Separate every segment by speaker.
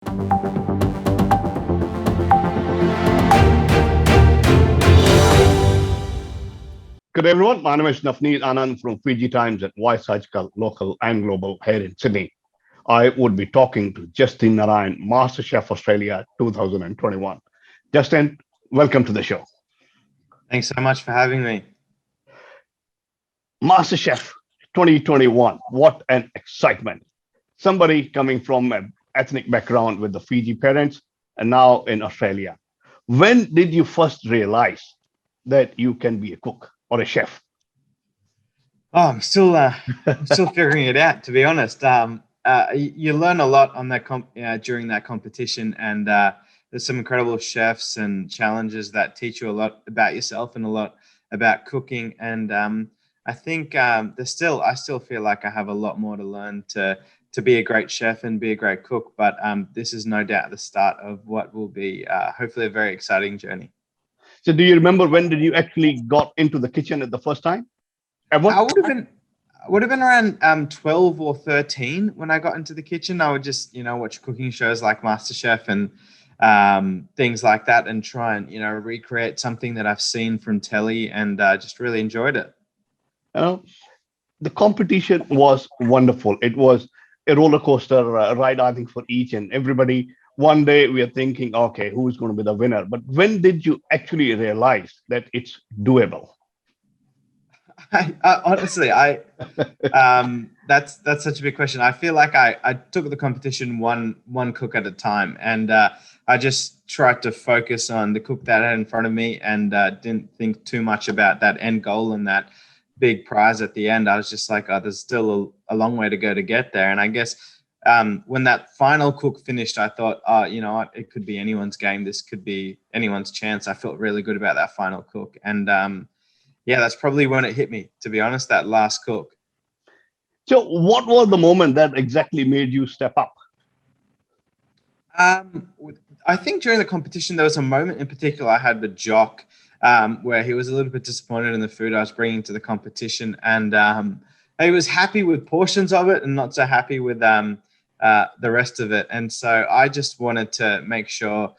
Speaker 1: Good day, everyone. My name is Navneet Anand from Fiji Times and Voice Surgical, local and global here in Sydney. I would be talking to Justin Narayan, MasterChef Australia 2021. Justin, welcome to the show.
Speaker 2: Thanks so much for having me.
Speaker 1: MasterChef 2021, what an excitement. Somebody coming from an ethnic background with the Fiji parents and now in Australia. When did you first realize that you can be a cook or a chef?
Speaker 2: Oh, I'm still figuring it out, to be honest. You learn a lot on that during that competition, and there's some incredible chefs and challenges that teach you a lot about yourself and a lot about cooking. And I think I still feel like I have a lot more to learn to be a great chef and be a great cook. But this is no doubt the start of what will be hopefully a very exciting journey.
Speaker 1: So do you remember when did you actually got into the kitchen at the first time? Ever?
Speaker 2: I would have been around 12 or 13 when I got into the kitchen. I would just watch cooking shows like MasterChef and things like that, and try and recreate something that I've seen from telly, and just really enjoyed it.
Speaker 1: You know, the competition was wonderful. It was a roller coaster ride, I think, for each and everybody. One day we are thinking, okay, who's going to be the winner? But when did you actually realize that it's doable?
Speaker 2: Honestly, that's such a big question. I feel like I took the competition one cook at a time, and I just tried to focus on the cook that I had in front of me, and didn't think too much about that end goal and that big prize at the end. I was just like, oh, there's still a long way to go to get there. And I guess when that final cook finished, I thought, oh, you know what, it could be anyone's game. This could be anyone's chance. I felt really good about that final cook, and yeah, that's probably when it hit me, to be honest, that last cook.
Speaker 1: So what was the moment that exactly made you step up?
Speaker 2: Um, I think during the competition, there was a moment in particular I had with Jock, where he was a little bit disappointed in the food I was bringing to the competition, and he was happy with portions of it and not so happy with the rest of it. And so I just wanted to make sure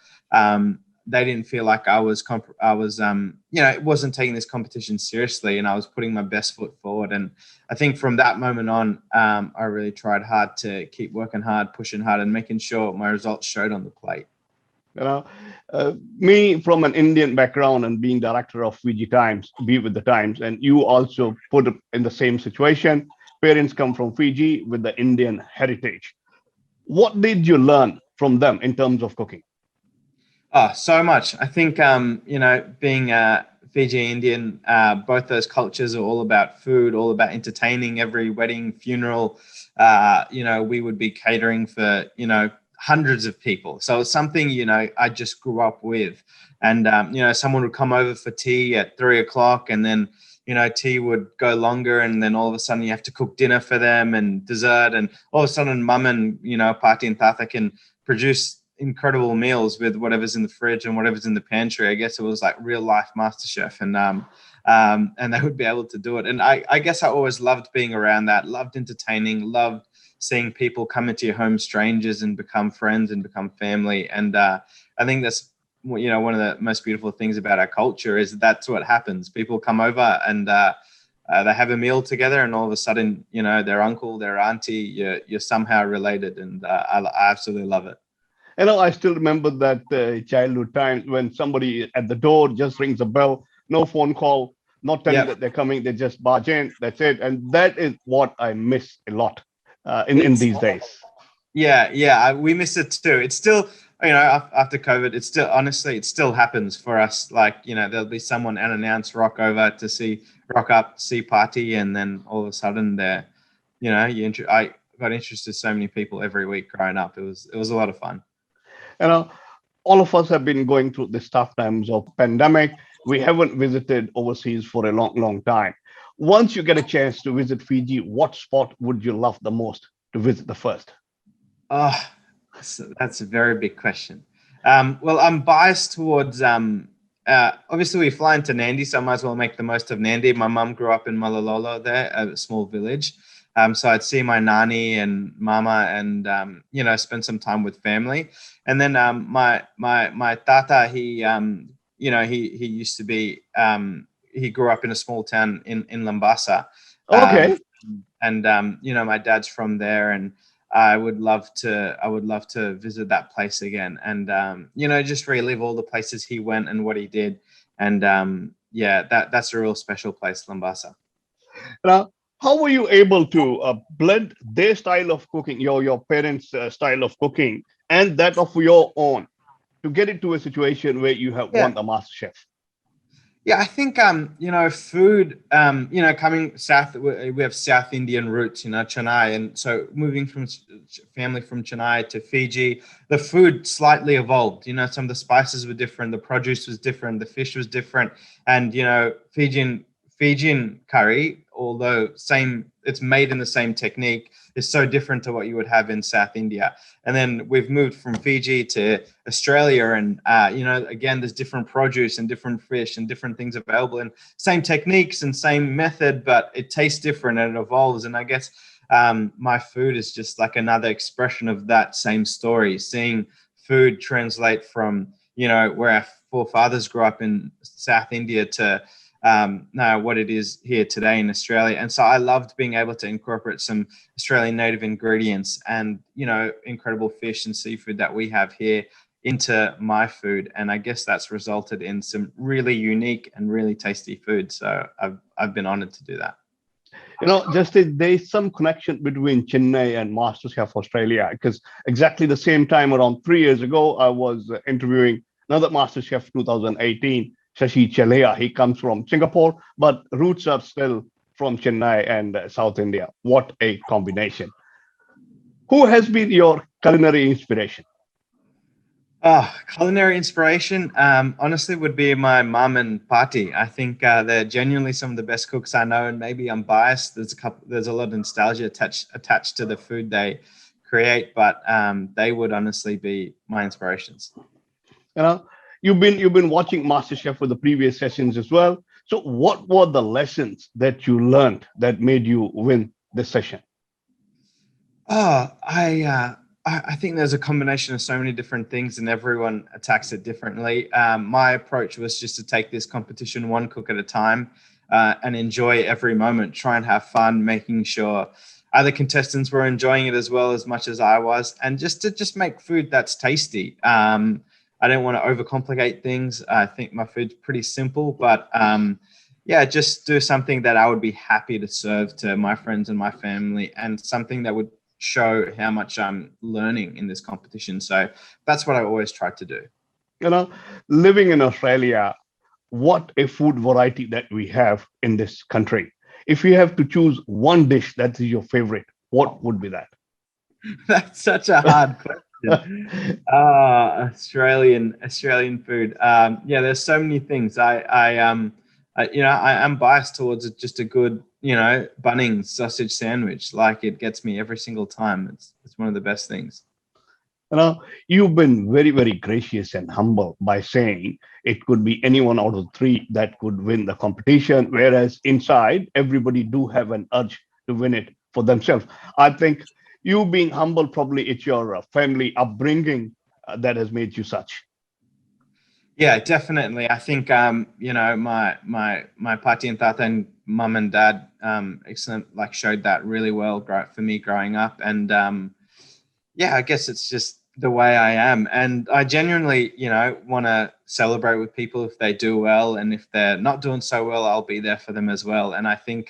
Speaker 2: they didn't feel like I was it wasn't taking this competition seriously, and I was putting my best foot forward. And I think from that moment on, I really tried hard to keep working hard, pushing hard, and making sure my results showed on the plate.
Speaker 1: You know, me from an Indian background and being director of Fiji Times, be with the Times, and you also put it in the same situation. Parents come from Fiji with the Indian heritage. What did you learn from them in terms of cooking?
Speaker 2: Oh, so much. I think, being Fiji Indian, both those cultures are all about food, all about entertaining. Every wedding, funeral, we would be catering for, hundreds of people. So it's something, I just grew up with. And, someone would come over for tea at 3 o'clock, and then, tea would go longer. And then all of a sudden you have to cook dinner for them and dessert. And all of a sudden mum and, Pati and Tata can produce incredible meals with whatever's in the fridge and whatever's in the pantry. I guess it was like real life MasterChef, and they would be able to do it. And I guess I always loved being around that, loved entertaining, loved seeing people come into your home, strangers, and become friends and become family. And I think that's one of the most beautiful things about our culture is that's what happens. People come over and they have a meal together, and all of a sudden, their uncle, their auntie, you're somehow related, and I absolutely love it.
Speaker 1: I still remember that childhood times when somebody at the door just rings a bell, no phone call, not telling
Speaker 2: Yeah.
Speaker 1: that they're coming, they just barge in, that's it. And that is what I miss a lot in
Speaker 2: It's
Speaker 1: these days.
Speaker 2: Yeah, we miss it too. It's still, after COVID, it's still, honestly, it still happens for us. Like, there'll be someone unannounced rock up, see party, and then all of a sudden I got introduced to so many people every week growing up. It was a lot of fun.
Speaker 1: You know, all of us have been going through this tough times of pandemic. We haven't visited overseas for a long, long time. Once you get a chance to visit Fiji, what spot would you love the most to visit the first?
Speaker 2: Oh, that's a very big question. Well, I'm biased towards obviously we fly into Nandi, so I might as well make the most of Nandi. My mum grew up in Malololo there, a small village. So I'd see my nani and mama and, spend some time with family. And then my tata, he used to be, he grew up in a small town in Lambasa. Um,
Speaker 1: Okay.
Speaker 2: my dad's from there, and I would love to visit that place again, and just relive all the places he went and what he did. And that's a real special place, Lambasa.
Speaker 1: Now, how were you able to blend their style of cooking, your parents' style of cooking, and that of your own to get into a situation where you have
Speaker 2: Yeah.
Speaker 1: won the Master Chef?
Speaker 2: Yeah, I think food, coming south, we have South Indian roots, Chennai, and so moving from family from Chennai to Fiji, the food slightly evolved. Some of the spices were different, the produce was different, the fish was different, and Fijian curry, although same, it's made in the same technique, is so different to what you would have in South India. And then we've moved from Fiji to Australia, and again, there's different produce and different fish and different things available, and same techniques and same method, but it tastes different and it evolves. And I guess my food is just like another expression of that same story, seeing food translate from where our forefathers grew up in South India to now what it is here today in Australia. And so I loved being able to incorporate some Australian native ingredients and, incredible fish and seafood that we have here into my food. And I guess that's resulted in some really unique and really tasty food. So I've been honored to do that.
Speaker 1: Justin, there's some connection between Chennai and MasterChef Australia because exactly the same time, around 3 years ago, I was interviewing another MasterChef 2018, Shashi Chalea. He comes from Singapore, but roots are still from Chennai and South India. What a combination. Who has been your culinary inspiration?
Speaker 2: Culinary inspiration, honestly, would be my mum and Pati. I think they're genuinely some of the best cooks I know, and maybe I'm biased. There's a lot of nostalgia attached to the food they create, but they would honestly be my inspirations.
Speaker 1: You know, you've been watching MasterChef for the previous sessions as well. So, what were the lessons that you learned that made you win this session?
Speaker 2: Oh, I think there's a combination of so many different things, and everyone attacks it differently. My approach was just to take this competition one cook at a time, and enjoy every moment. Try and have fun, making sure other contestants were enjoying it as well as much as I was, and just make food that's tasty. I don't want to overcomplicate things. I think my food's pretty simple, but yeah, just do something that I would be happy to serve to my friends and my family, and something that would show how much I'm learning in this competition. So that's what I always try to do.
Speaker 1: You know, living in Australia, what a food variety that we have in this country. If you have to choose one dish that is your favorite, what would be that?
Speaker 2: That's such a hard question. Australian food. Yeah, there's so many things. I'm biased towards just a good, Bunnings sausage sandwich. Like, it gets me every single time. It's one of the best things.
Speaker 1: You've been very, very gracious and humble by saying it could be anyone out of three that could win the competition, whereas inside everybody do have an urge to win it for themselves. I think you being humble, probably it's your family upbringing that has made you such.
Speaker 2: Yeah, definitely. I think my Pati and Tata and mum and dad excellent, like, showed that really well for me growing up. And yeah, I guess it's just the way I am. And I genuinely, want to celebrate with people if they do well. And if they're not doing so well, I'll be there for them as well. And I think,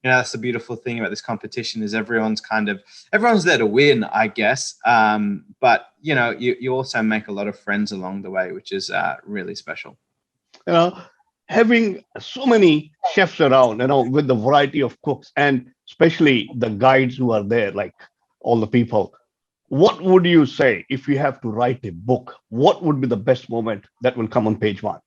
Speaker 2: that's the beautiful thing about this competition, is everyone's there to win, I guess. But, you also make a lot of friends along the way, which is really special.
Speaker 1: You know, having so many chefs around, with the variety of cooks and especially the guides who are there, like all the people. What would you say if you have to write a book? What would be the best moment that will come on page one?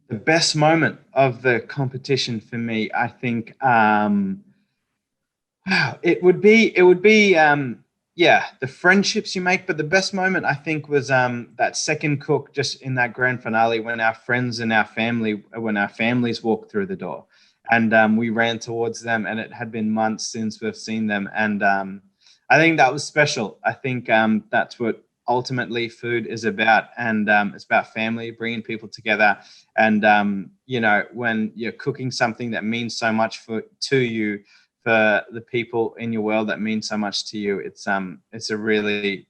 Speaker 2: The best moment of the competition for me, I think, wow, it would be yeah, the friendships you make. But the best moment, I think, was that second cook, just in that grand finale, when our friends and when our families walked through the door. and we ran towards them, and it had been months since we've seen them, and I think that was special. I think that's what ultimately food is about, and it's about family, bringing people together, and when you're cooking something that means so much to you, for the people in your world that mean so much to you, it's probably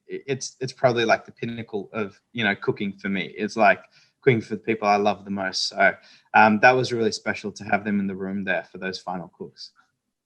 Speaker 2: like the pinnacle of cooking for me. It's like cooking for the people I love the most. So that was really special to have them in the room there for those final cooks.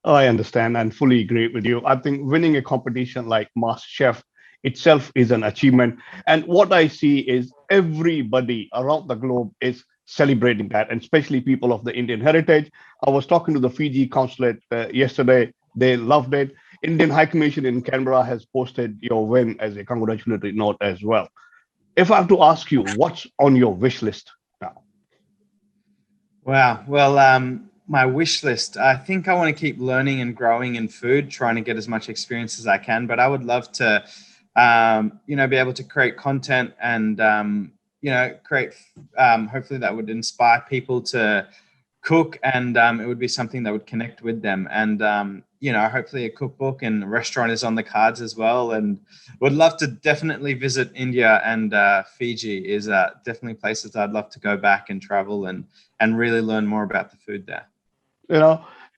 Speaker 1: I understand and fully agree with you. I think winning a competition like MasterChef itself is an achievement. And what I see is everybody around the globe is celebrating that, and especially people of the Indian heritage. I was talking to the Fiji consulate yesterday. They loved it. Indian High Commission in Canberra has posted your win as a congratulatory note as well. If I have to ask you, what's on your wish list now?
Speaker 2: Wow. Well, my wish list, I think I want to keep learning and growing in food, trying to get as much experience as I can. But I would love to, be able to create content and, create, hopefully that would inspire people to cook, and it would be something that would connect with them. And, hopefully a cookbook and a restaurant is on the cards as well. And would love to definitely visit India, and Fiji is definitely places I'd love to go back and travel and really learn more about the food there.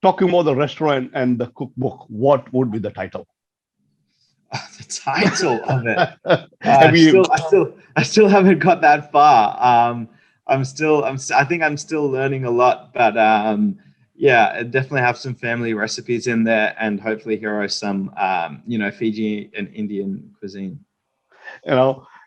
Speaker 1: Talking about the restaurant and the cookbook, what would be the title?
Speaker 2: The title of it. I still haven't got that far. I think I'm still learning a lot, but I definitely have some family recipes in there, and hopefully hero some Fiji and Indian cuisine.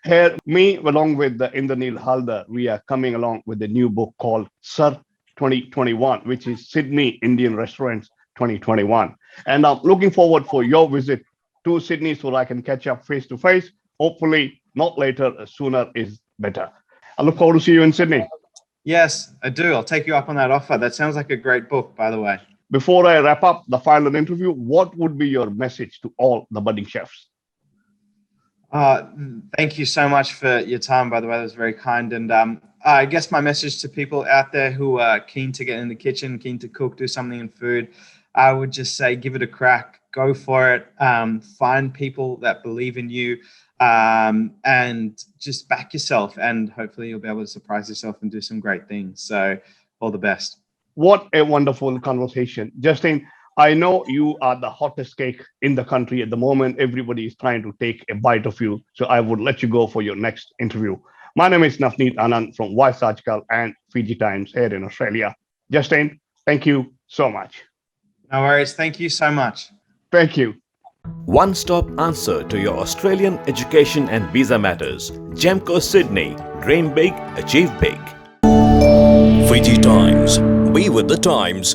Speaker 1: Here, me along with the Indranil Halder, we are coming along with a new book called Sir 2021, which is Sydney Indian Restaurants 2021. And I'm looking forward for your visit to Sydney so that I can catch up face to face. Hopefully, not later, sooner is better. I look forward to see you in Sydney.
Speaker 2: Yes, I do. I'll take you up on that offer. That sounds like a great book, by the way.
Speaker 1: Before I wrap up the final interview, what would be your message to all the budding chefs?
Speaker 2: Thank you so much for your time, by the way. That was very kind. And I guess my message to people out there who are keen to get in the kitchen, keen to cook, do something in food, I would just say, give it a crack, go for it, find people that believe in you, and just back yourself, and hopefully you'll be able to surprise yourself and do some great things. So all the best.
Speaker 1: What a wonderful conversation. Justin, I know you are the hottest cake in the country at the moment. Everybody is trying to take a bite of you. So I would let you go for your next interview. My name is Navneet Anand from Voice Article and Fiji Times here in Australia. Justin, thank you so much.
Speaker 2: No worries. Thank you so much.
Speaker 1: Thank you.
Speaker 3: One-stop answer to your Australian education and visa matters. Gemco Sydney. Dream big, achieve big. Fiji Times. Be with the times.